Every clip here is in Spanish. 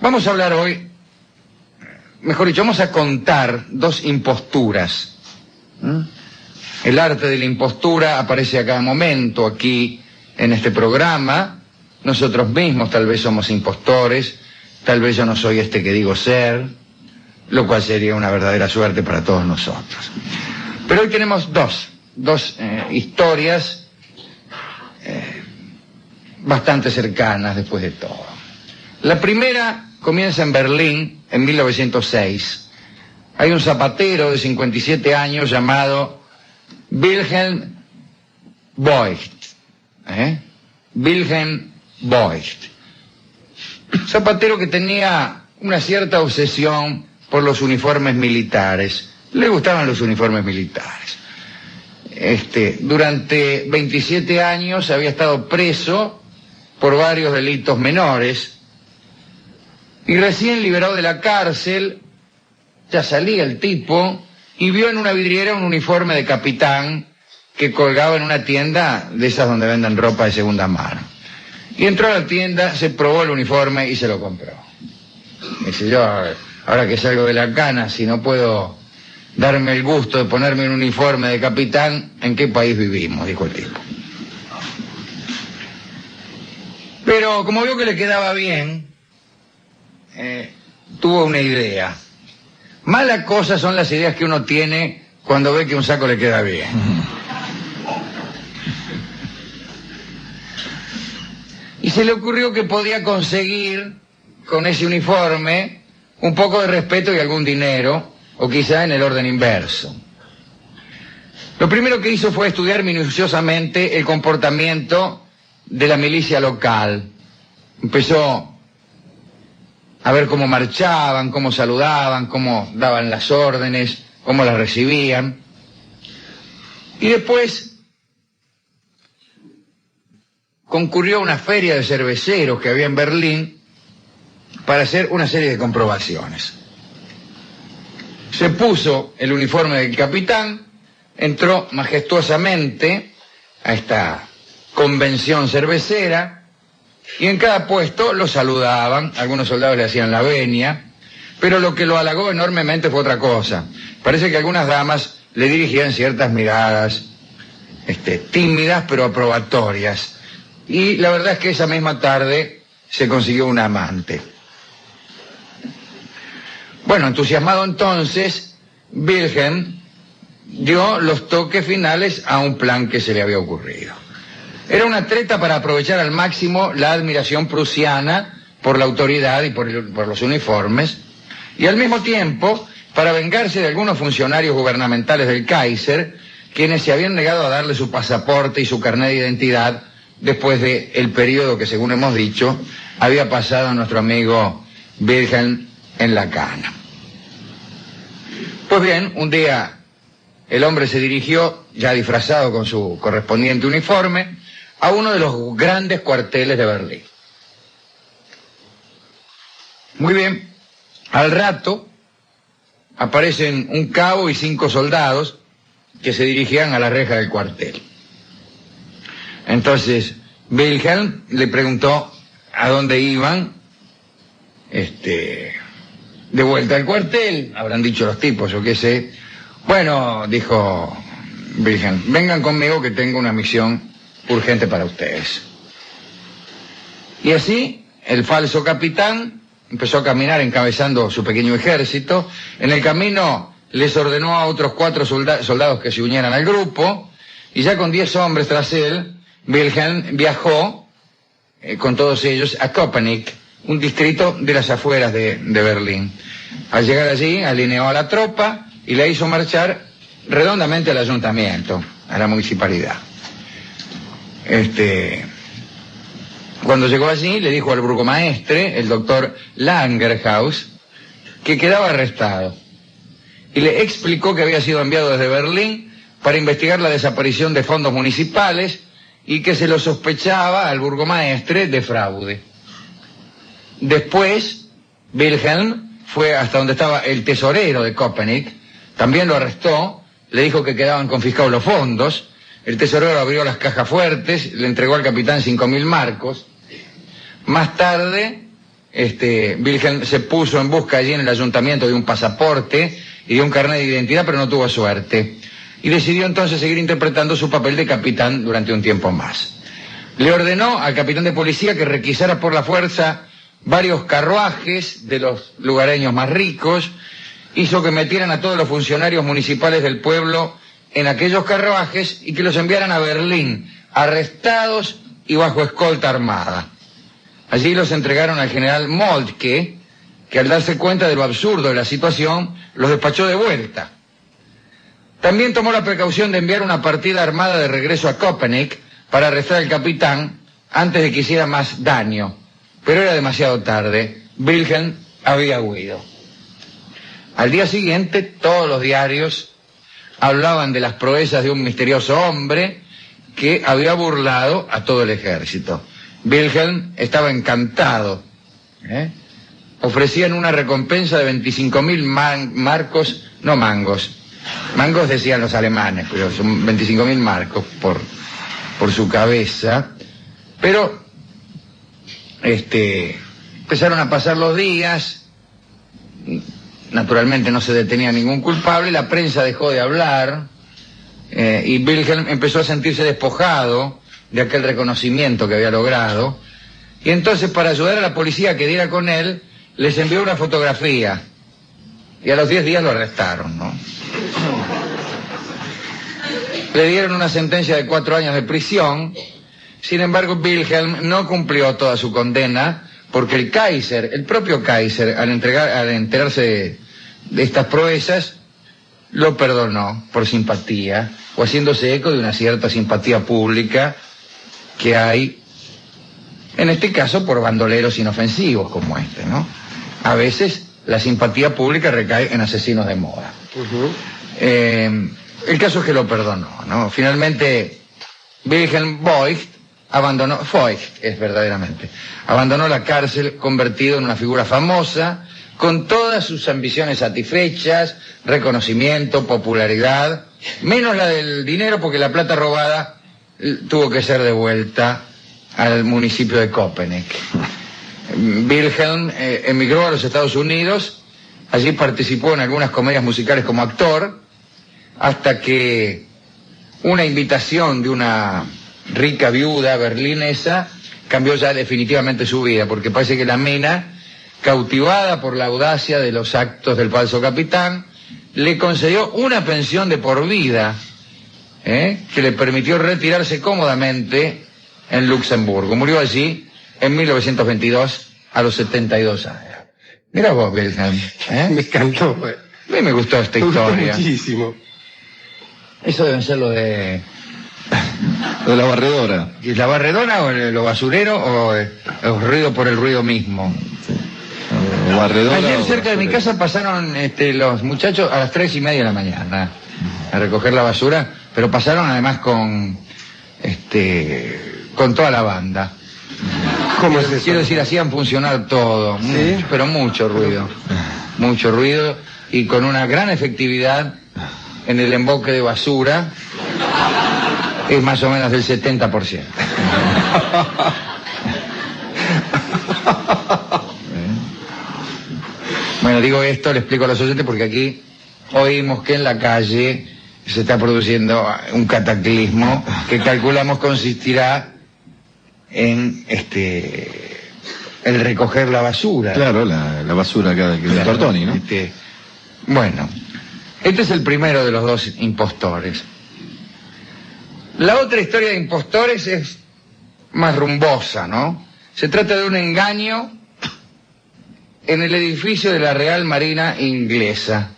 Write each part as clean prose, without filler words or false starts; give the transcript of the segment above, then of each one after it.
Vamos a hablar hoy, mejor dicho, vamos a contar dos imposturas. El arte de la impostura aparece a cada momento aquí en este programa. Nosotros mismos tal vez somos impostores, tal vez yo no soy este que digo ser, lo cual sería una verdadera suerte para todos nosotros. Pero hoy tenemos dos historias bastante cercanas después de todo. La primera comienza en Berlín en 1906. Hay un zapatero de 57 años llamado Wilhelm Voigt. Wilhelm Voigt. Zapatero que tenía una cierta obsesión por los uniformes militares. Le gustaban los uniformes militares. Durante 27 años había estado preso por varios delitos menores y recién liberado de la cárcel, ya salía el tipo y vio en una vidriera un uniforme de capitán que colgaba en una tienda de esas donde venden ropa de segunda mano. Y entró a la tienda, se probó el uniforme y se lo compró. Dice, yo ahora que salgo de la cana, si no puedo darme el gusto de ponerme un uniforme de capitán, ¿en qué país vivimos?, dijo el tipo. Pero como vio que le quedaba bien, tuvo una idea. Malas cosas son las ideas que uno tiene cuando ve que un saco le queda bien. Y se le ocurrió que podía conseguir con ese uniforme un poco de respeto y algún dinero, o quizá en el orden inverso. Lo primero que hizo fue estudiar minuciosamente el comportamiento de la milicia local. Empezó a ver cómo marchaban, cómo saludaban, cómo daban las órdenes, cómo las recibían. Y después concurrió a una feria de cerveceros que había en Berlín para hacer una serie de comprobaciones. Se puso el uniforme del capitán, entró majestuosamente a esta convención cervecera y en cada puesto lo saludaban, algunos soldados le hacían la venia, pero lo que lo halagó enormemente fue otra cosa. Parece que algunas damas le dirigían ciertas miradas tímidas pero aprobatorias. Y la verdad es que esa misma tarde se consiguió un amante. Bueno, entusiasmado entonces, Wilhelm dio los toques finales a un plan que se le había ocurrido. Era una treta para aprovechar al máximo la admiración prusiana por la autoridad y por los uniformes, y al mismo tiempo para vengarse de algunos funcionarios gubernamentales del Kaiser, quienes se habían negado a darle su pasaporte y su carnet de identidad después del periodo que, según hemos dicho, había pasado nuestro amigo Wilhelm en la cana. Pues bien, un día el hombre se dirigió, ya disfrazado con su correspondiente uniforme, a uno de los grandes cuarteles de Berlín. Muy bien, al rato aparecen un cabo y 5 soldados que se dirigían a la reja del cuartel. Entonces Wilhelm le preguntó a dónde iban, de vuelta al cuartel, habrán dicho los tipos, yo qué sé. Bueno, dijo Wilhelm, vengan conmigo que tengo una misión urgente para ustedes. Y así, el falso capitán empezó a caminar encabezando su pequeño ejército. En el camino les ordenó a otros 4 soldados que se unieran al grupo, y ya con 10 hombres tras él, Wilhelm viajó con todos ellos a Köpenick, un distrito de las afueras de Berlín. Al llegar allí, alineó a la tropa y la hizo marchar redondamente al ayuntamiento, a la municipalidad. Cuando llegó allí, le dijo al burgomaestre, el doctor Langerhaus, que quedaba arrestado. Y le explicó que había sido enviado desde Berlín para investigar la desaparición de fondos municipales y que se lo sospechaba al burgomaestre de fraude. Después, Wilhelm fue hasta donde estaba el tesorero de Köpenick, también lo arrestó, le dijo que quedaban confiscados los fondos. El tesorero abrió las cajas fuertes, le entregó al capitán 5.000 marcos. Más tarde, Wilhelm se puso en busca allí en el ayuntamiento de un pasaporte y de un carnet de identidad, pero no tuvo suerte. Y decidió entonces seguir interpretando su papel de capitán durante un tiempo más. Le ordenó al capitán de policía que requisara por la fuerza varios carruajes de los lugareños más ricos, hizo que metieran a todos los funcionarios municipales del pueblo en aquellos carruajes y que los enviaran a Berlín, arrestados y bajo escolta armada. Allí los entregaron al general Moltke, que al darse cuenta de lo absurdo de la situación, los despachó de vuelta. También tomó la precaución de enviar una partida armada de regreso a Köpenick para arrestar al capitán antes de que hiciera más daño. Pero era demasiado tarde. Wilhelm había huido. Al día siguiente, todos los diarios hablaban de las proezas de un misterioso hombre que había burlado a todo el ejército. Wilhelm estaba encantado. Ofrecían una recompensa de 25.000 marcos, no mangos. Mangos decían los alemanes, pero son 25.000 marcos por su cabeza. Pero empezaron a pasar los días, naturalmente no se detenía ningún culpable, la prensa dejó de hablar, y Wilhelm empezó a sentirse despojado de aquel reconocimiento que había logrado, y entonces para ayudar a la policía que diera con él, les envió una fotografía, y a los 10 días lo arrestaron, ¿no? Le dieron una sentencia de 4 años de prisión. Sin embargo, Wilhelm no cumplió toda su condena, porque el Kaiser, el propio Kaiser, al enterarse de estas proezas, lo perdonó por simpatía, o haciéndose eco de una cierta simpatía pública que hay, en este caso, por bandoleros inofensivos como este, ¿no? A veces la simpatía pública recae en asesinos de moda. El caso es que lo perdonó, ¿no? Finalmente, Wilhelm Voigt abandonó la cárcel convertido en una figura famosa, con todas sus ambiciones satisfechas, reconocimiento, popularidad, menos la del dinero, porque la plata robada tuvo que ser devuelta al municipio de Köpenick. Wilhelm emigró a los Estados Unidos, allí participó en algunas comedias musicales como actor, hasta que una invitación de una rica viuda berlinesa cambió ya definitivamente su vida, porque parece que la mina, cautivada por la audacia de los actos del falso capitán, le concedió una pensión de por vida, que le permitió retirarse cómodamente en Luxemburgo. Murió allí en 1922 a los 72 años. Mira vos, Wilhelm. Me encantó. A mí me gustó esta historia. Muchísimo. Eso debe ser lo de... Lo de la barredora. ¿Y la barredora o lo basurero o el ruido por el ruido mismo? Barredora. Ayer cerca de mi casa pasaron los muchachos a las 3:30 de la mañana a recoger la basura, pero pasaron además con toda la banda. ¿Cómo es eso? Quiero decir, hacían funcionar todo, ¿Sí? mucho, pero mucho ruido y con una gran efectividad en el emboque de basura. Es más o menos del 70%. Bueno, digo esto, le explico a los oyentes porque aquí oímos que en la calle se está produciendo un cataclismo que calculamos consistirá en el recoger la basura. Claro, la basura acá de Tortoni, ¿no? Bueno, este es el primero de los dos impostores. La otra historia de impostores es más rumbosa, ¿no? Se trata de un engaño en el edificio de la Real Marina Inglesa,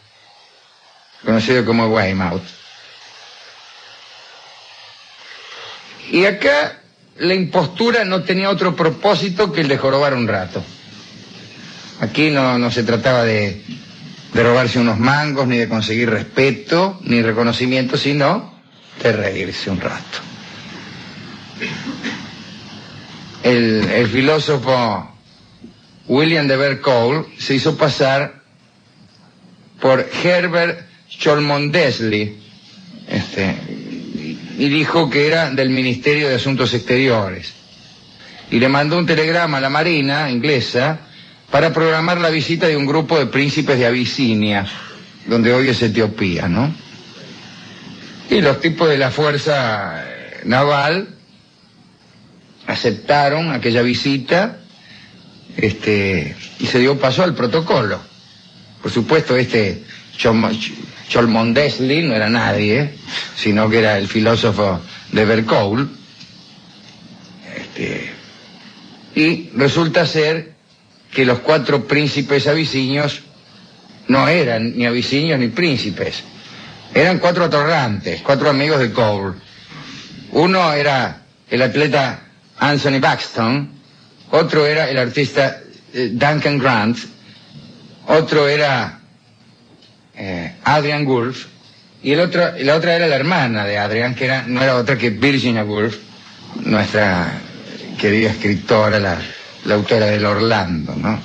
conocido como Weymouth. Y acá la impostura no tenía otro propósito que el de jorobar un rato. Aquí no se trataba de robarse unos mangos, ni de conseguir respeto, ni reconocimiento, sino de reírse un rato. El filósofo William Dever Cole se hizo pasar por Herbert Cholmondeley, y dijo que era del Ministerio de Asuntos Exteriores. Y le mandó un telegrama a la Marina inglesa para programar la visita de un grupo de príncipes de Abisinia, donde hoy es Etiopía, ¿no? Y los tipos de la fuerza naval aceptaron aquella visita, y se dio paso al protocolo. Por supuesto, Cholmondeley no era nadie, sino que era el filósofo de Berkowl. Y resulta ser que los 4 príncipes abisinios no eran ni abisinios ni príncipes, eran 4 atorrantes, 4 amigos de Cole. Uno era el atleta Anthony Buxton, otro era el artista Duncan Grant, otro era Adrian Woolf, y la otra era la hermana de Adrian, que no era otra que Virginia Woolf, nuestra querida escritora, la autora del Orlando, ¿no?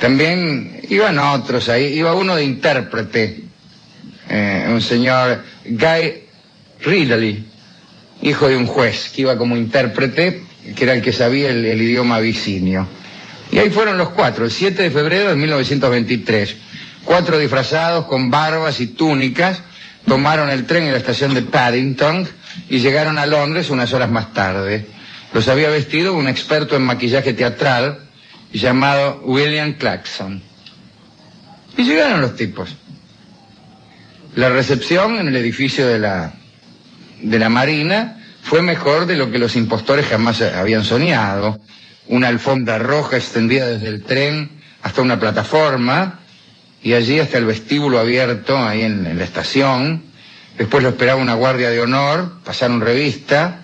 También iban otros ahí, iba uno de intérprete, un señor Guy Ridley, hijo de un juez, que iba como intérprete, que era el que sabía el idioma abisinio. Y ahí fueron los 4, el 7 de febrero de 1923. 4 disfrazados con barbas y túnicas, tomaron el tren en la estación de Paddington y llegaron a Londres unas horas más tarde. Los había vestido un experto en maquillaje teatral llamado William Clarkson. Y llegaron los tipos. La recepción en el edificio de la Marina fue mejor de lo que los impostores jamás habían soñado. Una alfombra roja extendida desde el tren hasta una plataforma, y allí hasta el vestíbulo abierto, ahí en la estación. Después lo esperaba una guardia de honor, pasaron revista.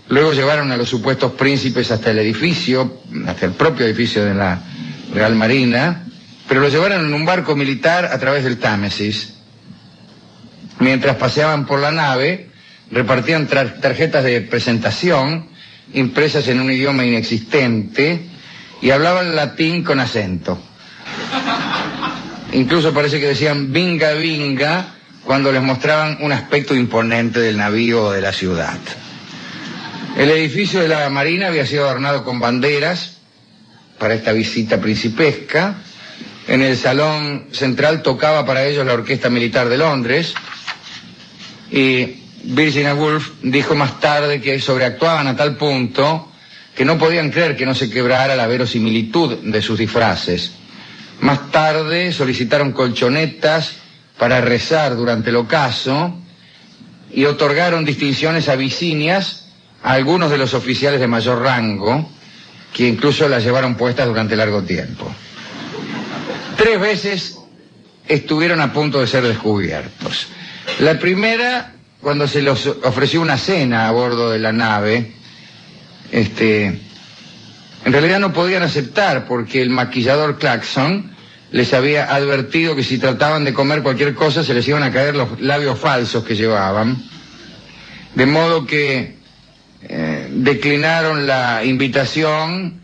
Luego llevaron a los supuestos príncipes hasta el edificio, hasta el propio edificio de la Real Marina, pero lo llevaron en un barco militar a través del Támesis. Mientras paseaban por la nave, repartían tarjetas de presentación impresas en un idioma inexistente y hablaban latín con acento. Incluso parece que decían vinga vinga cuando les mostraban un aspecto imponente del navío o de la ciudad. El edificio de la Marina había sido adornado con banderas para esta visita principesca. En el salón central tocaba para ellos la Orquesta Militar de Londres, y Virginia Woolf dijo más tarde que sobreactuaban a tal punto que no podían creer que no se quebrara la verosimilitud de sus disfraces. Más tarde solicitaron colchonetas para rezar durante el ocaso y otorgaron distinciones abisinias a algunos de los oficiales de mayor rango, que incluso las llevaron puestas durante largo tiempo. 3 veces estuvieron a punto de ser descubiertos. La primera, cuando se les ofreció una cena a bordo de la nave, en realidad no podían aceptar porque el maquillador Clarkson les había advertido que si trataban de comer cualquier cosa se les iban a caer los labios falsos que llevaban, de modo que declinaron la invitación,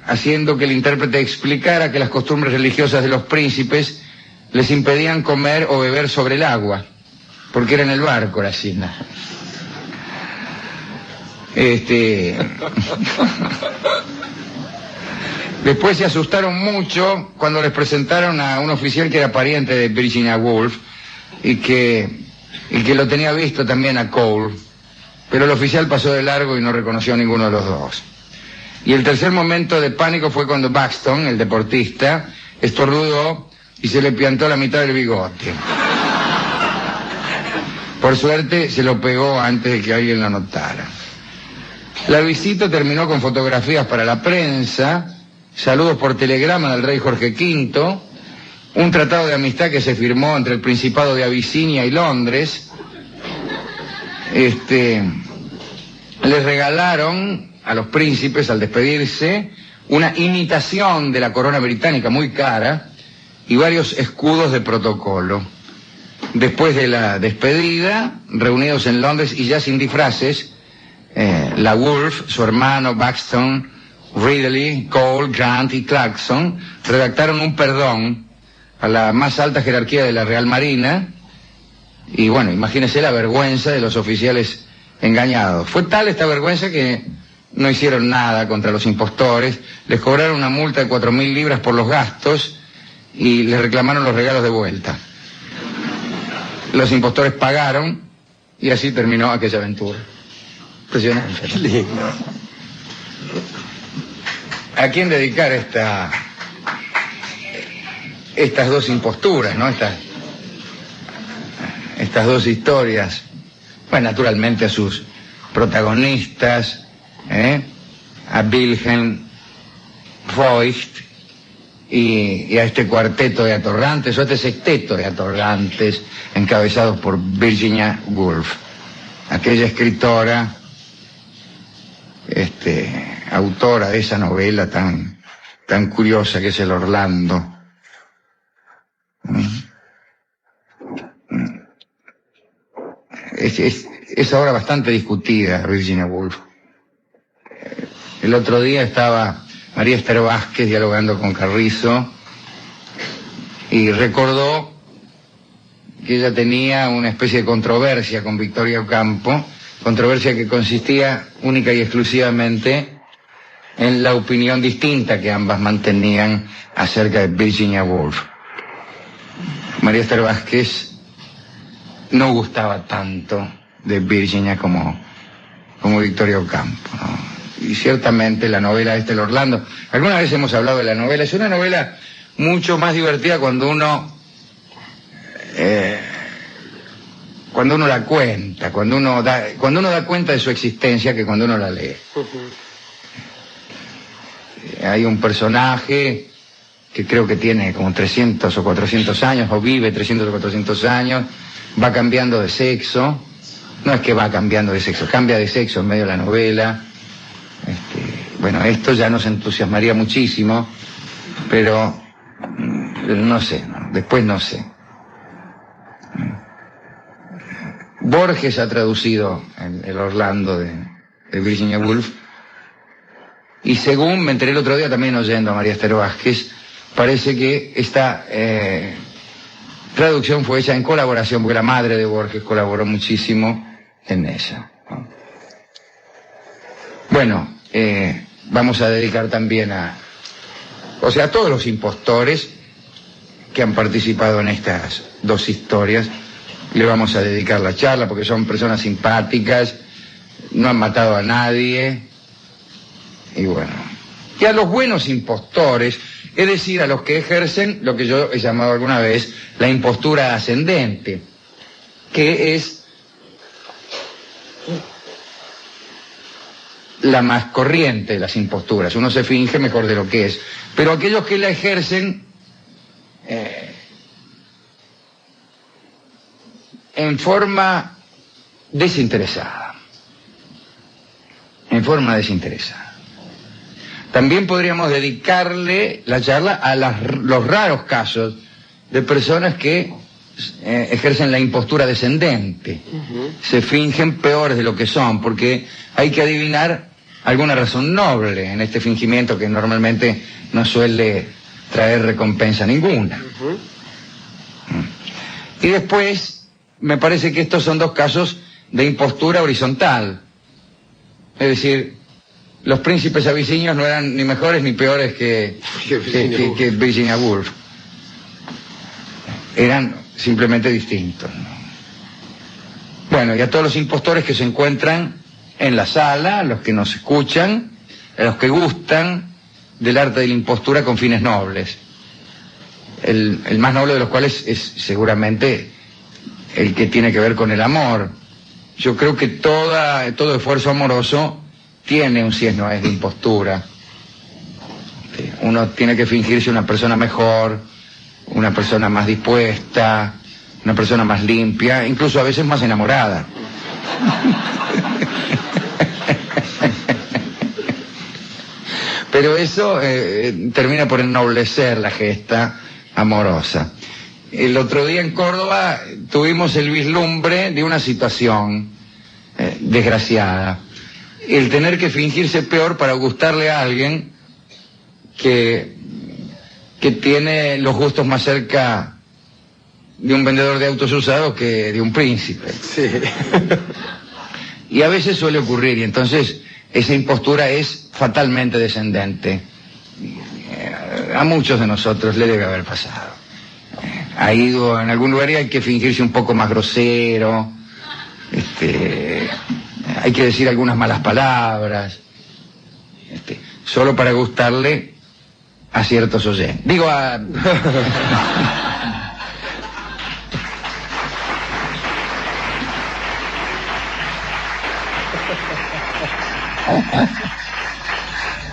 haciendo que el intérprete explicara que las costumbres religiosas de los príncipes les impedían comer o beber sobre el agua, porque era en el barco la cena. Después se asustaron mucho cuando les presentaron a un oficial que era pariente de Virginia Woolf y que lo tenía visto también a Cole, pero el oficial pasó de largo y no reconoció a ninguno de los dos. Y el tercer momento de pánico fue cuando Buxton, el deportista, estornudó y se le piantó la mitad del bigote. Por suerte se lo pegó antes de que alguien lo notara. La visita terminó con fotografías para la prensa, saludos por telegrama del rey Jorge V, un tratado de amistad que se firmó entre el Principado de Abisinia y Londres. Les regalaron a los príncipes, al despedirse, una imitación de la corona británica muy cara y varios escudos de protocolo. Después de la despedida, reunidos en Londres y ya sin disfraces, la Woolf, su hermano Buxton, Ridley, Cole, Grant y Clarkson redactaron un perdón a la más alta jerarquía de la Real Marina. Y bueno, imagínense la vergüenza de los oficiales engañados. Fue tal esta vergüenza que no hicieron nada contra los impostores, les cobraron una multa de 4.000 libras por los gastos y les reclamaron los regalos de vuelta. Los impostores pagaron y así terminó aquella aventura. Impresionante. Qué lindo. ¿A quién dedicar estas dos imposturas, ¿no? Estas dos historias? Bueno, naturalmente a sus protagonistas, a Wilhelm Feucht y a este cuarteto de atorrantes, o a este sexteto de atorrantes, encabezados por Virginia Woolf, aquella escritora, autora de esa novela tan curiosa que es el Orlando. Es ahora bastante discutida Virginia Woolf. El otro día estaba María Esther Vázquez dialogando con Carrizo y recordó que ella tenía una especie de controversia con Victoria Ocampo, controversia que consistía única y exclusivamente en la opinión distinta que ambas mantenían acerca de Virginia Woolf. María Esther Vázquez no gustaba tanto de Virginia como Victoria Ocampo, ¿no? Y ciertamente la novela El Orlando, alguna vez hemos hablado de la novela, es una novela mucho más divertida cuando uno la cuenta, cuando uno da cuenta de su existencia que cuando uno la lee. Hay un personaje que creo que tiene como 300 o 400 años, o vive 300 o 400 años, va cambiando de sexo, no es que va cambiando de sexo, cambia de sexo en medio de la novela. Bueno, esto ya nos entusiasmaría muchísimo, pero no sé, después no sé. Borges ha traducido el Orlando de Virginia Woolf, y según me enteré el otro día también oyendo a María Esther Vázquez, parece que esta traducción fue hecha en colaboración, porque la madre de Borges colaboró muchísimo en ella, ¿no? Bueno, vamos a dedicar también a todos los impostores que han participado en estas dos historias, le vamos a dedicar la charla porque son personas simpáticas, no han matado a nadie, y bueno, y a los buenos impostores, es decir, a los que ejercen lo que yo he llamado alguna vez la impostura ascendente, que es la más corriente de las imposturas. Uno se finge mejor de lo que es, pero aquellos que la ejercen en forma desinteresada. También podríamos dedicarle la charla a los raros casos de personas que ejercen la impostura descendente. Se fingen peores de lo que son, porque hay que adivinar alguna razón noble en este fingimiento que normalmente no suele traer recompensa ninguna. Y después, me parece que estos son dos casos de impostura horizontal. Es decir, los príncipes abisinios no eran ni mejores ni peores que Virginia Woolf. Eran simplemente distintos, ¿no? Bueno, y a todos los impostores que se encuentran en la sala, a los que nos escuchan, a los que gustan del arte de la impostura con fines nobles. El más noble de los cuales es seguramente el que tiene que ver con el amor. Yo creo que todo esfuerzo amoroso tiene un si es no es de impostura. Uno tiene que fingirse una persona mejor, una persona más dispuesta, una persona más limpia, incluso a veces más enamorada. Pero eso termina por ennoblecer la gesta amorosa. El otro día en Córdoba tuvimos el vislumbre de una situación desgraciada. El tener que fingirse peor para gustarle a alguien que tiene los gustos más cerca de un vendedor de autos usados que de un príncipe. Sí. Y a veces suele ocurrir, y entonces esa impostura es fatalmente descendente. A muchos de nosotros le debe haber pasado. Ha ido en algún lugar y hay que fingirse un poco más grosero, hay que decir algunas malas palabras, solo para gustarle a ciertos oyentes. Digo a...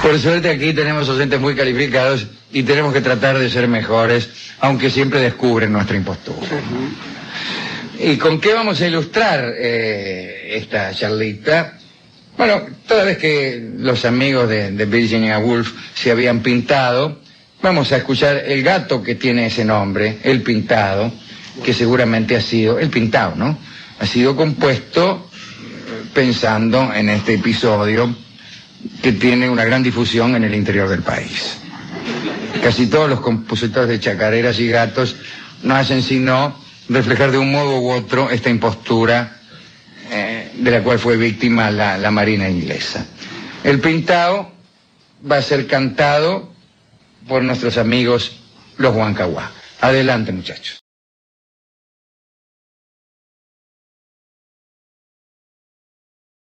Por suerte aquí tenemos oyentes muy calificados y tenemos que tratar de ser mejores, aunque siempre descubren nuestra impostura. ¿Y con qué vamos a ilustrar esta charlita? Bueno, toda vez que los amigos de Virginia Woolf se habían pintado, vamos a escuchar El gato que tiene ese nombre, El Pintado, que seguramente ha sido, El Pintado, ¿no? Ha sido compuesto pensando en este episodio que tiene una gran difusión en el interior del país. Casi todos los compositores de chacareras y gatos no hacen sino reflejar de un modo u otro esta impostura de la cual fue víctima la Marina inglesa. El Pintado va a ser cantado por nuestros amigos los Huancahuá. Adelante, muchachos.